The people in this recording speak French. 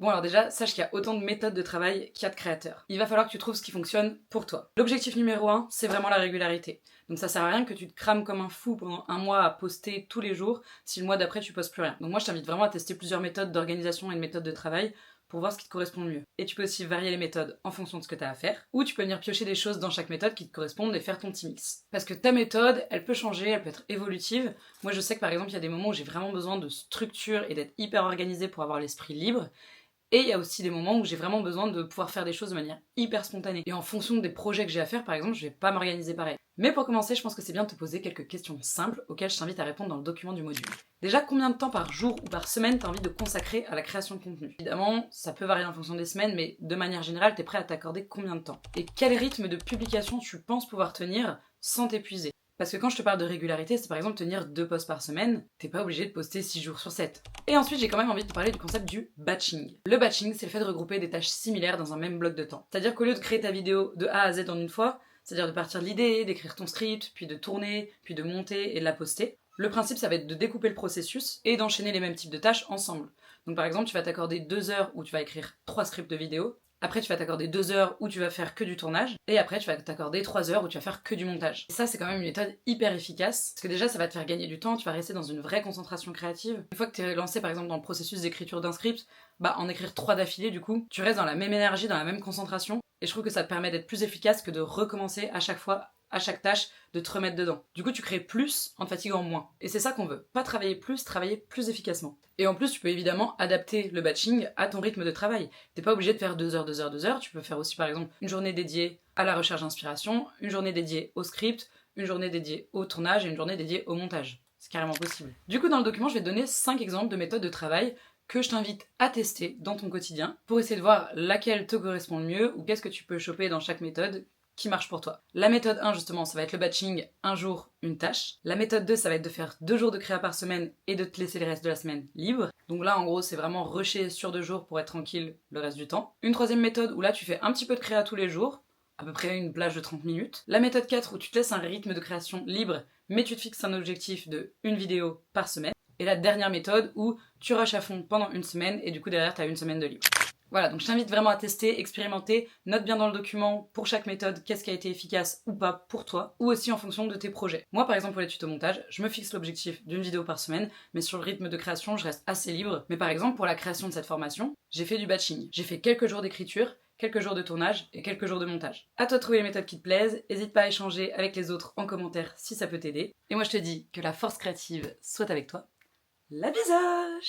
Bon alors déjà, sache qu'il y a autant de méthodes de travail qu'il y a de créateurs. Il va falloir que tu trouves ce qui fonctionne pour toi. L'objectif numéro 1, c'est vraiment la régularité. Donc ça sert à rien que tu te crames comme un fou pendant un mois à poster tous les jours si le mois d'après tu postes plus rien. Donc moi je t'invite vraiment à tester plusieurs méthodes d'organisation et de méthodes de travail pour voir ce qui te correspond le mieux. Et tu peux aussi varier les méthodes en fonction de ce que tu as à faire, ou tu peux venir piocher des choses dans chaque méthode qui te correspondent et faire ton petit mix. Parce que ta méthode, elle peut changer, elle peut être évolutive. Moi je sais que par exemple il y a des moments où j'ai vraiment besoin de structure et d'être hyper organisée pour avoir l'esprit libre. Et il y a aussi des moments où j'ai vraiment besoin de pouvoir faire des choses de manière hyper spontanée. Et en fonction des projets que j'ai à faire, par exemple, je vais pas m'organiser pareil. Mais pour commencer, je pense que c'est bien de te poser quelques questions simples auxquelles je t'invite à répondre dans le document du module. Déjà, combien de temps par jour ou par semaine t'as envie de consacrer à la création de contenu? Évidemment, ça peut varier en fonction des semaines, mais de manière générale, t'es prêt à t'accorder combien de temps? Et quel rythme de publication tu penses pouvoir tenir sans t'épuiser? Parce que quand je te parle de régularité, c'est par exemple tenir 2 posts par semaine, t'es pas obligé de poster 6 jours sur 7. Et ensuite, j'ai quand même envie de te parler du concept du batching. Le batching, c'est le fait de regrouper des tâches similaires dans un même bloc de temps. C'est-à-dire qu'au lieu de créer ta vidéo de A à Z en une fois, c'est-à-dire de partir de l'idée, d'écrire ton script, puis de tourner, puis de monter et de la poster, le principe, ça va être de découper le processus et d'enchaîner les mêmes types de tâches ensemble. Donc par exemple, tu vas t'accorder 2 heures où tu vas écrire 3 scripts de vidéo. Après, tu vas t'accorder 2 heures où tu vas faire que du tournage. Et après, tu vas t'accorder 3 heures où tu vas faire que du montage. Et ça, c'est quand même une méthode hyper efficace. Parce que déjà, ça va te faire gagner du temps. Tu vas rester dans une vraie concentration créative. Une fois que tu es lancé, par exemple, dans le processus d'écriture d'un script, en écrire 3 d'affilée, du coup, tu restes dans la même énergie, dans la même concentration. Et je trouve que ça te permet d'être plus efficace que de recommencer à chaque fois, à chaque tâche, de te remettre dedans. Du coup, tu crées plus en te fatiguant moins. Et c'est ça qu'on veut. Pas travailler plus efficacement. Et en plus, tu peux évidemment adapter le batching à ton rythme de travail. T'es pas obligé de faire 2 heures, 2 heures, 2 heures. Tu peux faire aussi, par exemple, une journée dédiée à la recherche d'inspiration, une journée dédiée au script, une journée dédiée au tournage et une journée dédiée au montage. C'est carrément possible. Du coup, dans le document, je vais te donner 5 exemples de méthodes de travail que je t'invite à tester dans ton quotidien pour essayer de voir laquelle te correspond le mieux ou qu'est-ce que tu peux choper dans chaque méthode qui marche pour toi. La méthode 1 justement, ça va être le batching, un jour, une tâche. La méthode 2, ça va être de faire 2 jours de créa par semaine et de te laisser le reste de la semaine libre. Donc là en gros c'est vraiment rusher sur 2 jours pour être tranquille le reste du temps. Une troisième méthode où là tu fais un petit peu de créa tous les jours, à peu près une plage de 30 minutes. La méthode 4 où tu te laisses un rythme de création libre mais tu te fixes un objectif de une vidéo par semaine. Et la dernière méthode où tu rushes à fond pendant une semaine et du coup derrière t'as une semaine de libre. Voilà, donc je t'invite vraiment à tester, expérimenter, note bien dans le document pour chaque méthode qu'est-ce qui a été efficace ou pas pour toi, ou aussi en fonction de tes projets. Moi par exemple pour les tutos montage, je me fixe l'objectif d'une vidéo par semaine, mais sur le rythme de création je reste assez libre. Mais par exemple pour la création de cette formation, j'ai fait du batching. J'ai fait quelques jours d'écriture, quelques jours de tournage et quelques jours de montage. À toi de trouver les méthodes qui te plaisent, n'hésite pas à échanger avec les autres en commentaire si ça peut t'aider. Et moi je te dis que la force créative soit avec toi. La bisage!